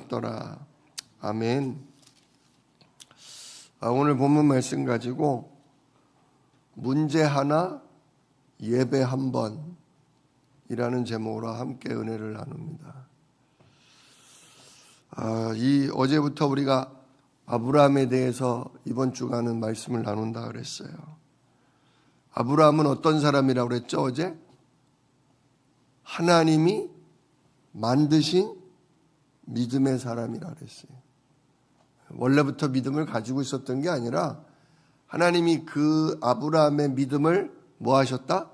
놀랍더라. 아멘. 오늘 본문 말씀 가지고 문제 하나, 예배 한 번이라는 제목으로 함께 은혜를 나눕니다. 어제부터 우리가 아브라함에 대해서 이번 주간은 말씀을 나눈다 그랬어요. 아브라함은 어떤 사람이라고 그랬죠, 어제? 하나님이 만드신 믿음의 사람이라고 그랬어요. 원래부터 믿음을 가지고 있었던 게 아니라 하나님이 그 아브라함의 믿음을 뭐 하셨다?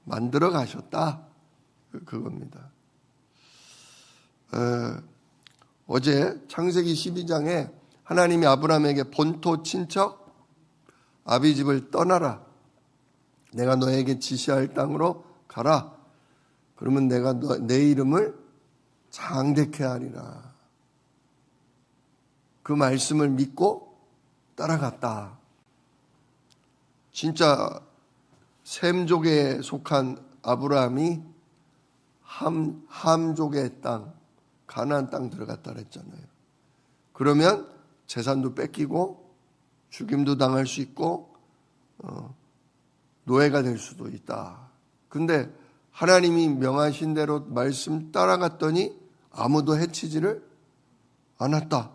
만들어 가셨다. 그겁니다. 어제 창세기 12장에 하나님이 아브라함에게 본토 친척 아비집을 떠나라. 내가 너에게 지시할 땅으로 가라. 그러면 내가 내 이름을 장대케 하리라. 그 말씀을 믿고 따라갔다. 진짜 셈족에 속한 아브라함이 함족의 땅, 가나안 땅 들어갔다 그랬잖아요. 그러면 재산도 뺏기고 죽임도 당할 수 있고 노예가 될 수도 있다. 근데 하나님이 명하신 대로 말씀 따라갔더니 아무도 해치지를 않았다.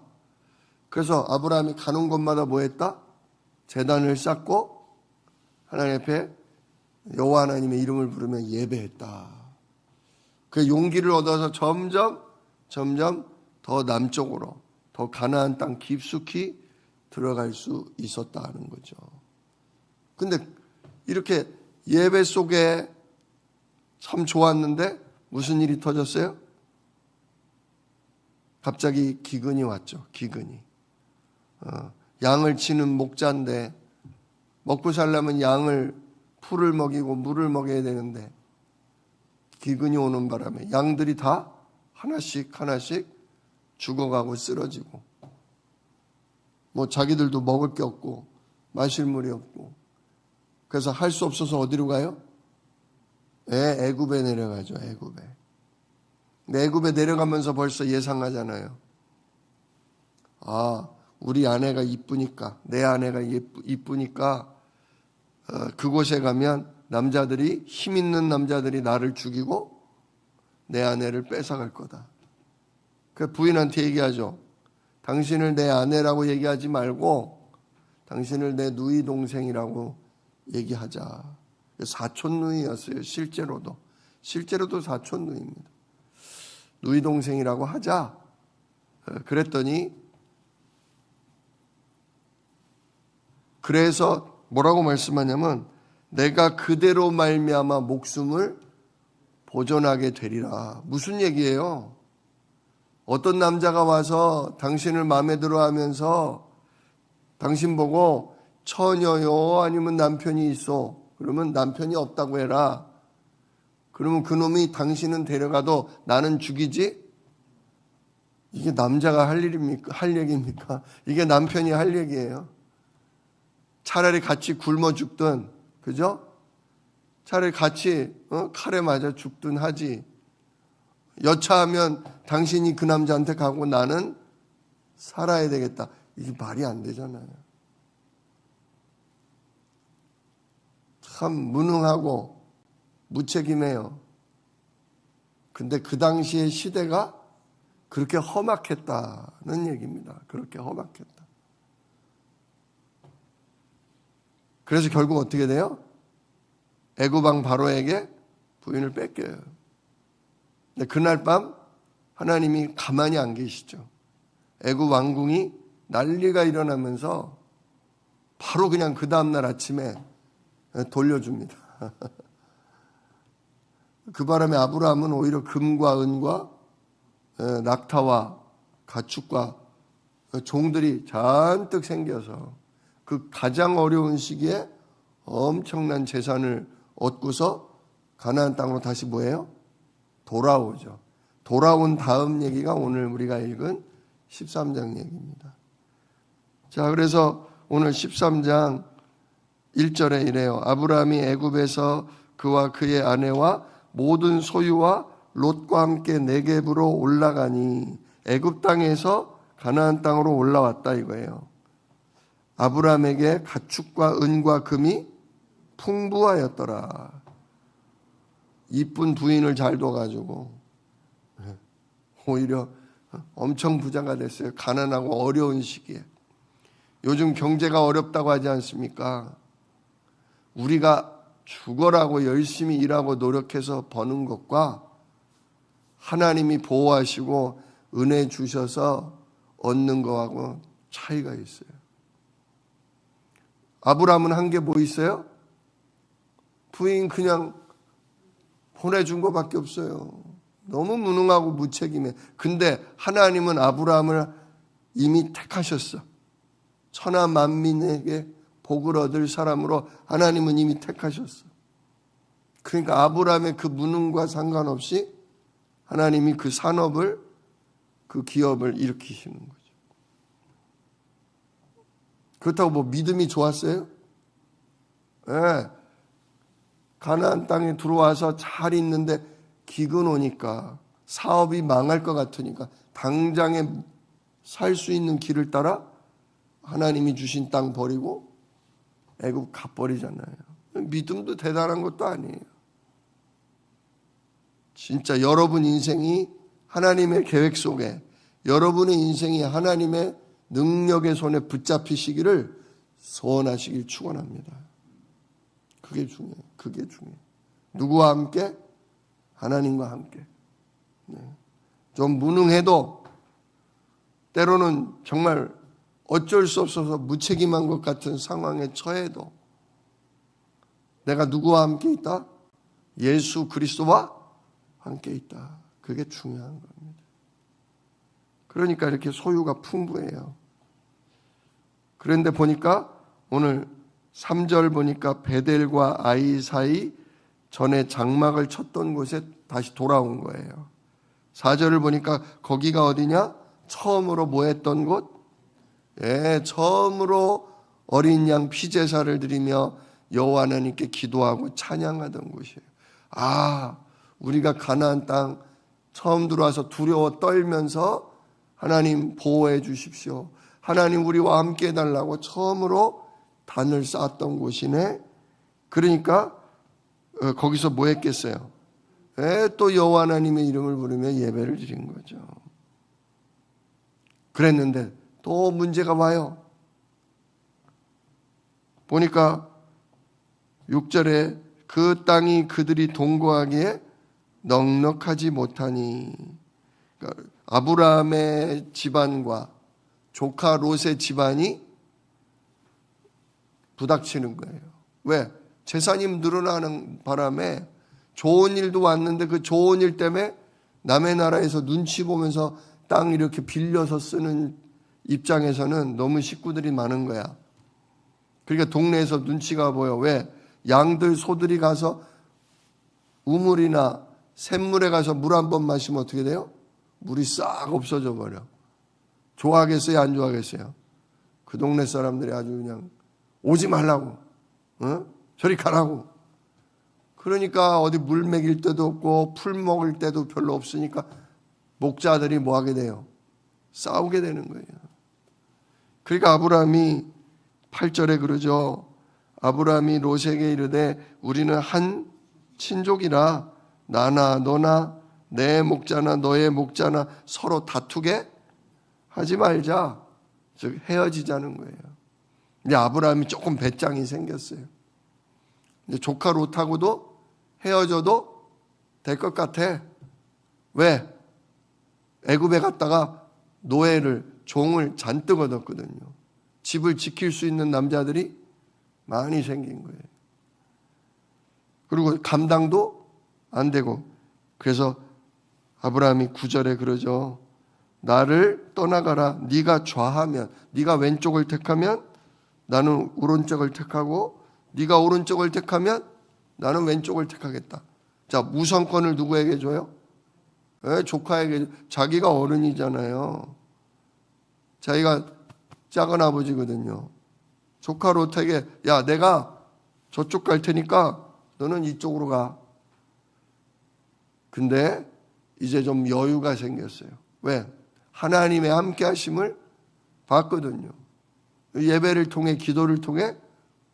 그래서 아브라함이 가는 곳마다 뭐 했다? 제단을 쌓고 하나님 앞에 여호와 하나님의 이름을 부르며 예배했다. 그 용기를 얻어서 점점 더 남쪽으로, 더 가나안 땅 깊숙이 들어갈 수 있었다는 거죠. 근데 이렇게 예배 속에 참 좋았는데 무슨 일이 터졌어요? 갑자기 기근이 왔죠. 기근이. 양을 치는 목자인데 먹고 살려면 양을 풀을 먹이고 물을 먹여야 되는데 기근이 오는 바람에 양들이 다 하나씩 죽어가고 쓰러지고 뭐 자기들도 먹을 게 없고 마실 물이 없고 그래서 할 수 없어서 어디로 가요? 애굽에 내려가죠. 애굽에. 근데 애굽에 내려가면서 벌써 예상하잖아요. 우리 아내가 이쁘니까, 내 아내가 이쁘니까 그곳에 가면 남자들이, 힘 있는 남자들이 나를 죽이고 내 아내를 뺏어갈 거다. 그 부인한테 얘기하죠. 당신을 내 아내라고 얘기하지 말고 당신을 내 누이 동생이라고 얘기하자. 사촌 누이였어요. 실제로도 사촌 누이입니다. 누이 동생이라고 하자. 그랬더니 그래서 뭐라고 말씀하냐면 내가 그대로 말미암아 목숨을 보존하게 되리라. 무슨 얘기예요? 어떤 남자가 와서 당신을 마음에 들어 하면서 당신 보고 처녀요 아니면 남편이 있어. 그러면 남편이 없다고 해라. 그러면 그놈이 당신은 데려가도 나는 죽이지? 이게 남자가 할 일입니까? 할 얘기입니까? 이게 남편이 할 얘기예요. 차라리 같이 굶어 죽든, 그죠? 차라리 같이 칼에 맞아 죽든 하지. 여차하면 당신이 그 남자한테 가고 나는 살아야 되겠다. 이게 말이 안 되잖아요. 참 무능하고 무책임해요. 근데 그 당시의 시대가 그렇게 험악했다는 얘기입니다. 그렇게 험악했다. 그래서 결국 어떻게 돼요? 애굽 왕 바로에게 부인을 뺏겨요. 근데 그날 밤 하나님이 가만히 안 계시죠. 애굽 왕궁이 난리가 일어나면서 바로 그냥 그 다음날 아침에 돌려줍니다. 그 바람에 아브라함은 오히려 금과 은과 낙타와 가축과 종들이 잔뜩 생겨서 그 가장 어려운 시기에 엄청난 재산을 얻고서 가나안 땅으로 다시 뭐예요? 돌아오죠. 돌아온 다음 얘기가 오늘 우리가 읽은 13장 얘기입니다. 자, 그래서 오늘 13장 1절에 이래요. 아브라함이 애굽에서 그와 그의 아내와 모든 소유와 롯과 함께 네겝으로 올라가니 애굽 땅에서 가나안 땅으로 올라왔다 이거예요. 아브라함에게 가축과 은과 금이 풍부하였더라. 이쁜 부인을 잘 둬가지고 오히려 엄청 부자가 됐어요. 가난하고 어려운 시기에. 요즘 경제가 어렵다고 하지 않습니까? 우리가 죽어라고 열심히 일하고 노력해서 버는 것과 하나님이 보호하시고 은혜 주셔서 얻는 거하고 차이가 있어요. 아브라함은 한 게 뭐 있어요? 부인 그냥 보내준 것밖에 없어요. 너무 무능하고 무책임해. 근데 하나님은 아브라함을 이미 택하셨어. 천하 만민에게 복을 얻을 사람으로 하나님은 이미 택하셨어. 그러니까 아브라함의 그 무능과 상관없이 하나님이 그 산업을, 그 기업을 일으키시는 거죠. 그렇다고 뭐 믿음이 좋았어요? 네. 가나안 땅에 들어와서 잘 있는데 기근 오니까 사업이 망할 것 같으니까 당장에 살 수 있는 길을 따라 하나님이 주신 땅 버리고 애굽 가버리잖아요. 믿음도 대단한 것도 아니에요. 진짜 여러분 인생이 하나님의 계획 속에, 여러분의 인생이 하나님의 능력의 손에 붙잡히시기를 소원하시길 축원합니다. 그게 중요해요. 그게 중요해요. 누구와 함께? 하나님과 함께. 네. 좀 무능해도 때로는 정말 어쩔 수 없어서 무책임한 것 같은 상황에 처해도 내가 누구와 함께 있다? 예수 그리스도와 함께 있다. 그게 중요한 겁니다. 그러니까 이렇게 소유가 풍부해요. 그런데 보니까 오늘 3절 보니까 베델과 아이 사이 전에 장막을 쳤던 곳에 다시 돌아온 거예요. 4절을 보니까 거기가 어디냐? 처음으로 뭐 했던 곳? 예, 처음으로 어린 양 피제사를 드리며 여호와 하나님께 기도하고 찬양하던 곳이에요. 아, 우리가 가나안 땅 처음 들어와서 두려워 떨면서 하나님 보호해 주십시오. 하나님 우리와 함께 해달라고 처음으로 단을 쌓았던 곳이네. 그러니까 거기서 뭐 했겠어요? 또 여호와 하나님의 이름을 부르며 예배를 드린 거죠. 그랬는데 또 문제가 와요. 보니까 6절에 그 땅이 그들이 동거하기에 넉넉하지 못하니, 그러니까 아브라함의 집안과 조카 롯의 집안이 부닥치는 거예요. 왜? 재산이 늘어나는 바람에 좋은 일도 왔는데 그 좋은 일 때문에 남의 나라에서 눈치 보면서 땅 이렇게 빌려서 쓰는 입장에서는 너무 식구들이 많은 거야. 그러니까 동네에서 눈치가 보여. 왜? 양들, 소들이 가서 우물이나 샘물에 가서 물 한 번 마시면 어떻게 돼요? 물이 싹 없어져 버려. 좋아하겠어요? 안 좋아하겠어요? 그 동네 사람들이 아주 그냥 오지 말라고, 저리 가라고. 그러니까 어디 물 먹일 때도 없고 풀 먹을 때도 별로 없으니까 목자들이 뭐 하게 돼요? 싸우게 되는 거예요. 그러니까 아브라함이 8절에 그러죠. 아브라함이 롯에게 이르되 우리는 한 친족이라 나나 너나 내 목자나 너의 목자나 서로 다투게 하지 말자. 즉 헤어지자는 거예요. 근데 아브라함이 조금 배짱이 생겼어요. 근데 조카 롯하고도 헤어져도 될 것 같아. 왜? 애굽에 갔다가 노예를, 종을 잔뜩 얻었거든요. 집을 지킬 수 있는 남자들이 많이 생긴 거예요. 그리고 감당도 안 되고. 그래서 아브라함이 9절에 그러죠. 나를 떠나가라. 네가 좌하면, 네가 왼쪽을 택하면 나는 오른쪽을 택하고, 네가 오른쪽을 택하면 나는 왼쪽을 택하겠다. 자, 우선권을 누구에게 줘요? 네, 조카에게. 자기가 어른이잖아요. 자기가 작은 아버지거든요. 조카 롯에게 야, 내가 저쪽 갈 테니까 너는 이쪽으로 가. 근데 이제 좀 여유가 생겼어요. 왜? 하나님의 함께 하심을 봤거든요. 예배를 통해, 기도를 통해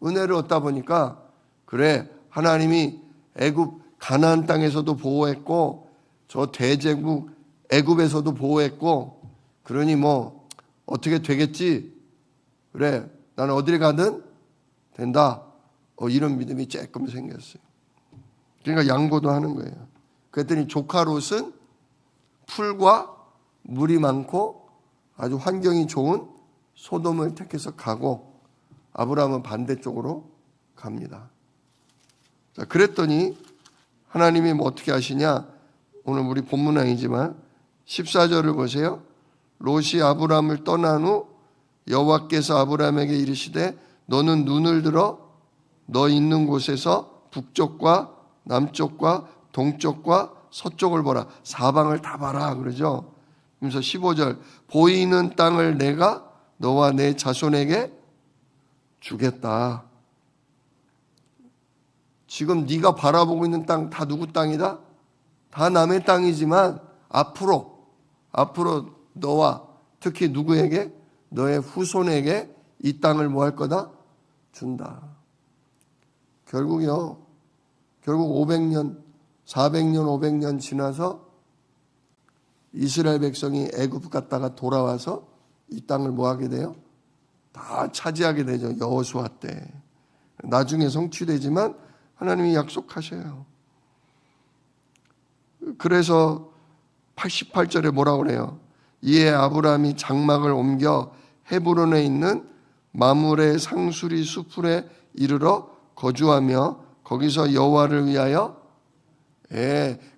은혜를 얻다 보니까, 그래, 하나님이 애굽 가나안 땅에서도 보호했고 저 대제국 애굽에서도 보호했고, 그러니 뭐 어떻게 되겠지, 그래 나는 어디를 가든 된다, 이런 믿음이 조금 생겼어요. 그러니까 양보도 하는 거예요. 그랬더니 조카 롯은 풀과 물이 많고 아주 환경이 좋은 소돔을 택해서 가고, 아브라함은 반대쪽으로 갑니다. 자, 그랬더니 하나님이 뭐 어떻게 하시냐, 오늘 우리 본문은 아니지만 14절을 보세요. 롯이 아브라함을 떠난 후 여호와께서 아브라함에게 이르시되 너는 눈을 들어 너 있는 곳에서 북쪽과 남쪽과 동쪽과 서쪽을 보라. 사방을 다 봐라 그러죠. 그래서 15절 보이는 땅을 내가 너와 내 자손에게 주겠다. 지금 네가 바라보고 있는 땅 다 누구 땅이다? 다 남의 땅이지만 앞으로 너와 특히 누구에게? 너의 후손에게 이 땅을 뭐 할 거다? 준다. 결국 500년, 400년, 500년 지나서 이스라엘 백성이 애굽 갔다가 돌아와서 이 땅을 뭐 하게 돼요? 다 차지하게 되죠. 여호수아 때. 나중에 성취되지만 하나님이 약속하셔요. 그래서 88절에 뭐라고 그래요? 이에 아브라함이 장막을 옮겨 헤브론에 있는 마므레 상수리 수풀에 이르러 거주하며 거기서 여호와를 위하여,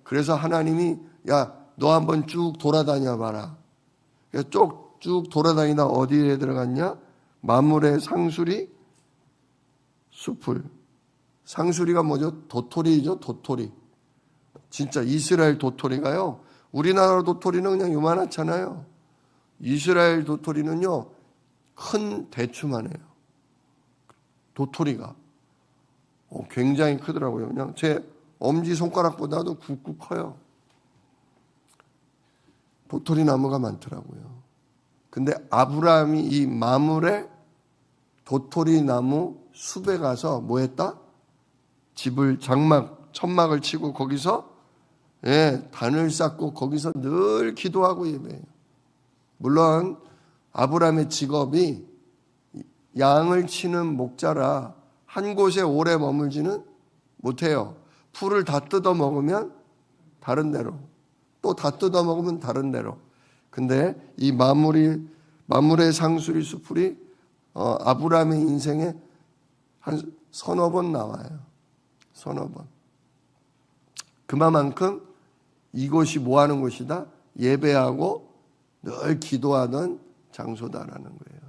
그래서 하나님이 야, 너 한번 쭉 돌아다녀 봐라. 쭉 돌아다니다 어디에 들어갔냐? 마므레 상수리 수풀. 상수리가 뭐죠? 도토리죠, 도토리. 진짜 이스라엘 도토리가요, 우리나라 도토리는 그냥 요만하잖아요. 이스라엘 도토리는요, 큰 대추만 해요. 도토리가. 굉장히 크더라고요. 그냥 제 엄지손가락보다도 굵고 커요. 도토리 나무가 많더라고요. 근데 아브라함이 이 마므레 도토리 나무 숲에 가서 뭐 했다? 집을 천막을 치고 거기서 단을 쌓고 거기서 늘 기도하고 예배해요. 물론 아브라함의 직업이 양을 치는 목자라 한 곳에 오래 머물지는 못해요. 풀을 다 뜯어 먹으면 다른 데로, 또 다 뜯어 먹으면 다른 데로. 근데 이 마므레 상수리 수풀이 아브라함의 인생에 한 서너 번 나와요. 서너 번. 그만큼 이곳이 뭐 하는 곳이다? 예배하고 늘 기도하던 장소다라는 거예요.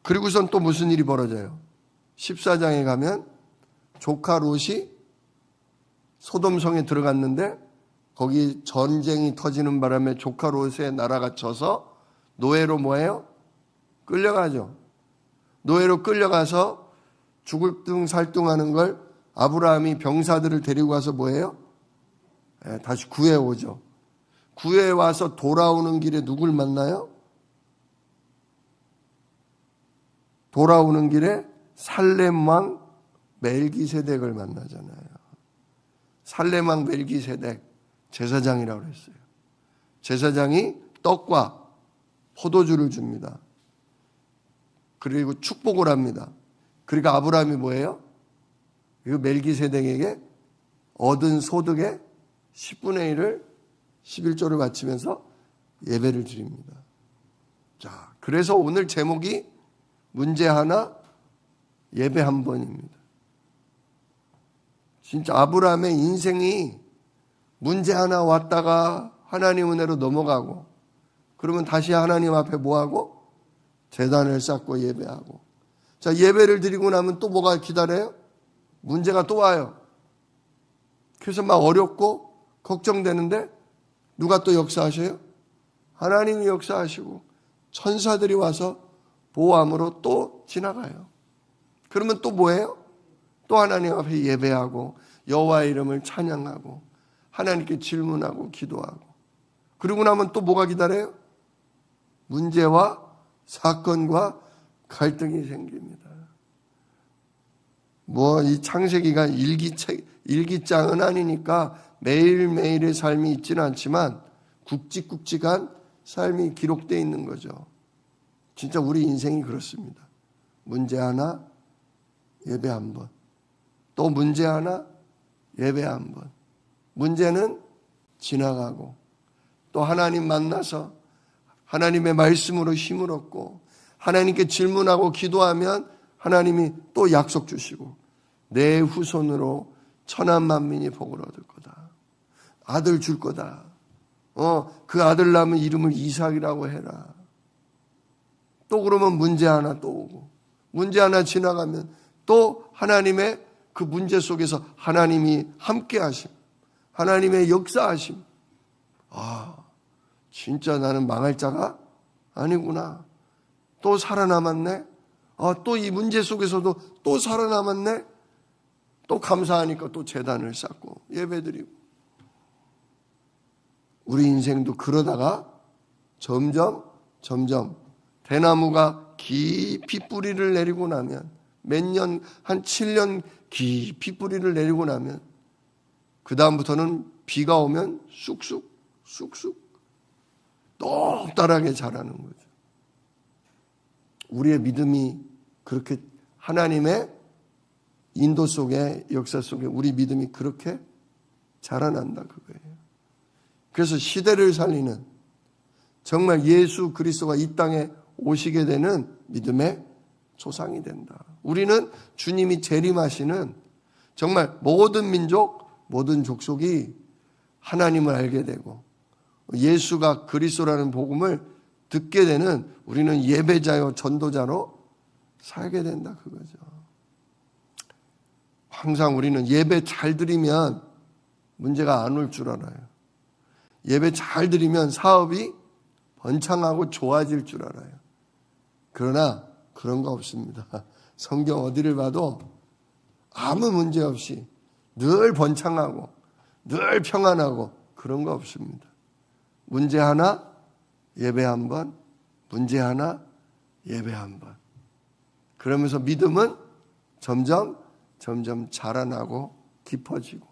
그리고선 또 무슨 일이 벌어져요? 14장에 가면 조카 롯이 소돔성에 들어갔는데 거기 전쟁이 터지는 바람에 조카 롯의 나라가 져서 노예로 뭐예요? 끌려가죠. 노예로 끌려가서 죽을 둥 살둥하는 걸 아브라함이 병사들을 데리고 가서 뭐예요? 다시 구해오죠. 구해와서 돌아오는 길에 누굴 만나요? 돌아오는 길에 살렘 왕 멜기세덱을 만나잖아요. 살렘 왕 멜기세덱 제사장이라고 그랬어요. 제사장이 떡과 포도주를 줍니다. 그리고 축복을 합니다. 그러니까 아브라함이 뭐예요? 이 멜기세덱에게 얻은 소득의 10분의 1을 11조를 바치면서 예배를 드립니다. 자, 그래서 오늘 제목이 문제 하나, 예배 한 번입니다. 진짜 아브라함의 인생이 문제 하나 왔다가 하나님 은혜로 넘어가고, 그러면 다시 하나님 앞에 뭐하고? 제단을 쌓고 예배하고. 자, 예배를 드리고 나면 또 뭐가 기다려요? 문제가 또 와요. 그래서 막 어렵고 걱정되는데 누가 또 역사하셔요? 하나님이 역사하시고 천사들이 와서 보호함으로 또 지나가요. 그러면 또 뭐예요? 또 하나님 앞에 예배하고 여호와의 이름을 찬양하고 하나님께 질문하고 기도하고. 그러고 나면 또 뭐가 기다려요? 문제와 사건과 갈등이 생깁니다. 이 창세기가 일기장은 아니니까 매일매일의 삶이 있지는 않지만 굵직굵직한 삶이 기록되어 있는 거죠. 진짜 우리 인생이 그렇습니다. 문제 하나, 예배 한 번. 또 문제 하나, 예배 한 번. 문제는 지나가고 또 하나님 만나서 하나님의 말씀으로 힘을 얻고 하나님께 질문하고 기도하면 하나님이 또 약속 주시고 내 후손으로 천한 만민이 복을 얻을 거다. 아들 줄 거다. 그 아들 낳으면 이름을 이삭이라고 해라. 또 그러면 문제 하나 또 오고 문제 하나 지나가면 또 하나님의 그 문제 속에서 하나님이 함께 하심, 하나님의 역사하심. 진짜 나는 망할 자가 아니구나. 또 살아남았네. 또 이 문제 속에서도 또 살아남았네. 또 감사하니까 또 제단을 쌓고 예배드리고. 우리 인생도 그러다가 점점 대나무가 깊이 뿌리를 내리고 나면 몇 년, 한 7년 깊이 뿌리를 내리고 나면 그 다음부터는 비가 오면 쑥쑥 높다랗게 자라는 거죠. 우리의 믿음이 그렇게 하나님의 인도 속에, 역사 속에 우리 믿음이 그렇게 자라난다 그거예요. 그래서 시대를 살리는, 정말 예수 그리스도가 이 땅에 오시게 되는 믿음의 조상이 된다. 우리는 주님이 재림하시는 정말 모든 민족, 모든 족속이 하나님을 알게 되고 예수가 그리스도라는 복음을 듣게 되는, 우리는 예배자요 전도자로 살게 된다 그거죠. 항상 우리는 예배 잘 드리면 문제가 안 올 줄 알아요. 예배 잘 드리면 사업이 번창하고 좋아질 줄 알아요. 그러나 그런 거 없습니다. 성경 어디를 봐도 아무 문제 없이 늘 번창하고 늘 평안하고 그런 거 없습니다. 문제 하나, 예배 한 번, 문제 하나, 예배 한 번. 그러면서 믿음은 점점 자라나고 깊어지고,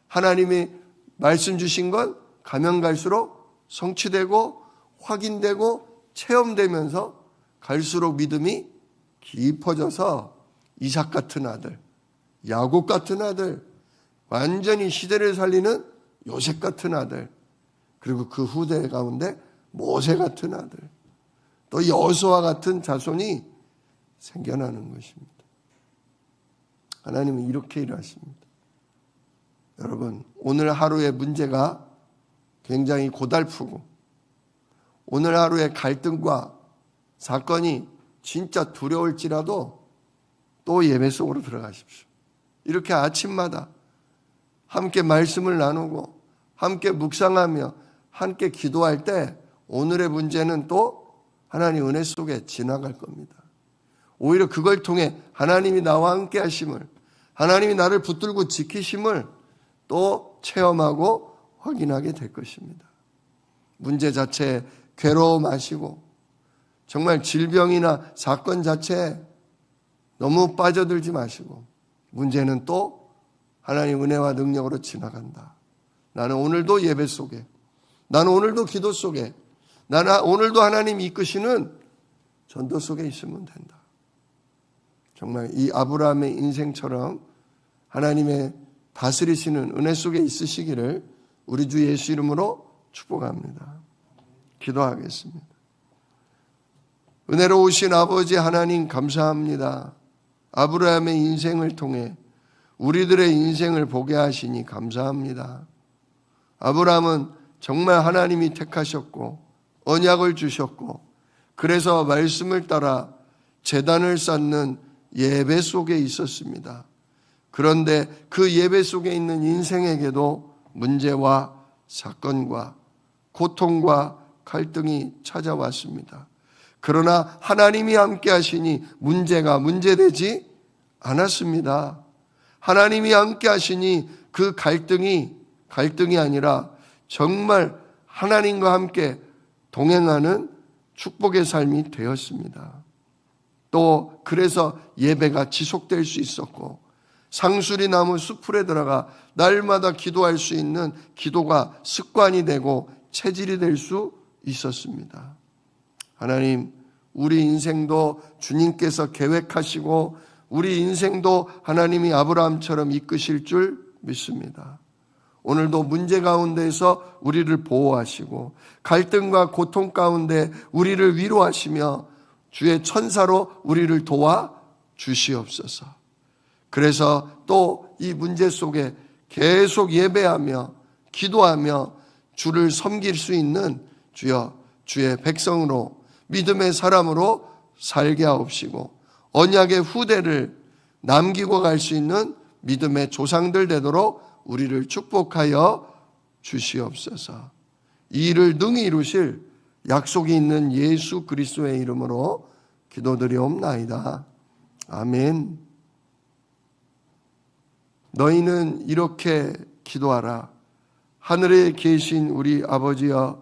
하나님이 말씀 주신 건 가면 갈수록 성취되고 확인되고 체험되면서 갈수록 믿음이 깊어져서 이삭 같은 아들, 야곱 같은 아들, 완전히 시대를 살리는 요셉 같은 아들, 그리고 그 후대 가운데 모세 같은 아들, 또 여호수아 같은 자손이 생겨나는 것입니다. 하나님은 이렇게 일하십니다. 여러분, 오늘 하루의 문제가 굉장히 고달프고 오늘 하루의 갈등과 사건이 진짜 두려울지라도 또 예배 속으로 들어가십시오. 이렇게 아침마다 함께 말씀을 나누고 함께 묵상하며 함께 기도할 때 오늘의 문제는 또 하나님 은혜 속에 지나갈 겁니다. 오히려 그걸 통해 하나님이 나와 함께 하심을, 하나님이 나를 붙들고 지키심을 또 체험하고 확인하게 될 것입니다. 문제 자체에 괴로워하시고 정말 질병이나 사건 자체에 너무 빠져들지 마시고, 문제는 또 하나님 은혜와 능력으로 지나간다. 나는 오늘도 예배 속에, 나는 오늘도 기도 속에, 나는 오늘도 하나님 이끄시는 전도 속에 있으면 된다. 정말 이 아브라함의 인생처럼 하나님의 다스리시는 은혜 속에 있으시기를 우리 주 예수 이름으로 축복합니다. 기도하겠습니다. 은혜로우신 아버지 하나님 감사합니다. 아브라함의 인생을 통해 우리들의 인생을 보게 하시니 감사합니다. 아브라함은 정말 하나님이 택하셨고 언약을 주셨고, 그래서 말씀을 따라 제단을 쌓는 예배 속에 있었습니다. 그런데 그 예배 속에 있는 인생에게도 문제와 사건과 고통과 갈등이 찾아왔습니다. 그러나 하나님이 함께 하시니 문제가 문제되지 않았습니다. 하나님이 함께 하시니 그 갈등이 아니라 정말 하나님과 함께 동행하는 축복의 삶이 되었습니다. 또 그래서 예배가 지속될 수 있었고 상수리 나무 수풀에 들어가 날마다 기도할 수 있는 기도가 습관이 되고 체질이 될 수 있었습니다. 하나님, 우리 인생도 주님께서 계획하시고 우리 인생도 하나님이 아브라함처럼 이끄실 줄 믿습니다. 오늘도 문제 가운데서 우리를 보호하시고 갈등과 고통 가운데 우리를 위로하시며 주의 천사로 우리를 도와 주시옵소서. 그래서 또 이 문제 속에 계속 예배하며 기도하며 주를 섬길 수 있는 주여 주의 백성으로 믿음의 사람으로 살게 하옵시고 언약의 후대를 남기고 갈 수 있는 믿음의 조상들 되도록 우리를 축복하여 주시옵소서. 이 일을 능히 이루실 약속이 있는 예수 그리스도의 이름으로 기도드리옵나이다. 아멘. 너희는 이렇게 기도하라. 하늘에 계신 우리 아버지여,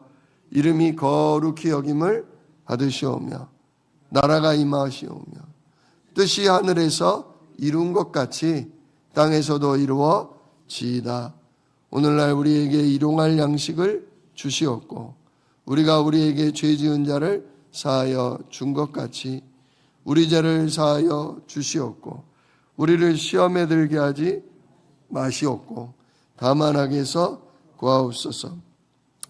이름이 거룩히 여김을 받으시오며 나라가 임하시오며 뜻이 하늘에서 이룬 것 같이 땅에서도 이루어지이다. 오늘날 우리에게 일용할 양식을 주시옵고 우리가 우리에게 죄 지은 자를 사하여 준 것 같이 우리 죄를 사하여 주시옵고 우리를 시험에 들게 하지 마시옵고 다만 악에서 구하옵소서.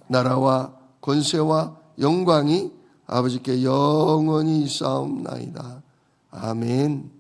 나라와 권세와 영광이 아버지께 영원히 있사옵나이다. 아멘.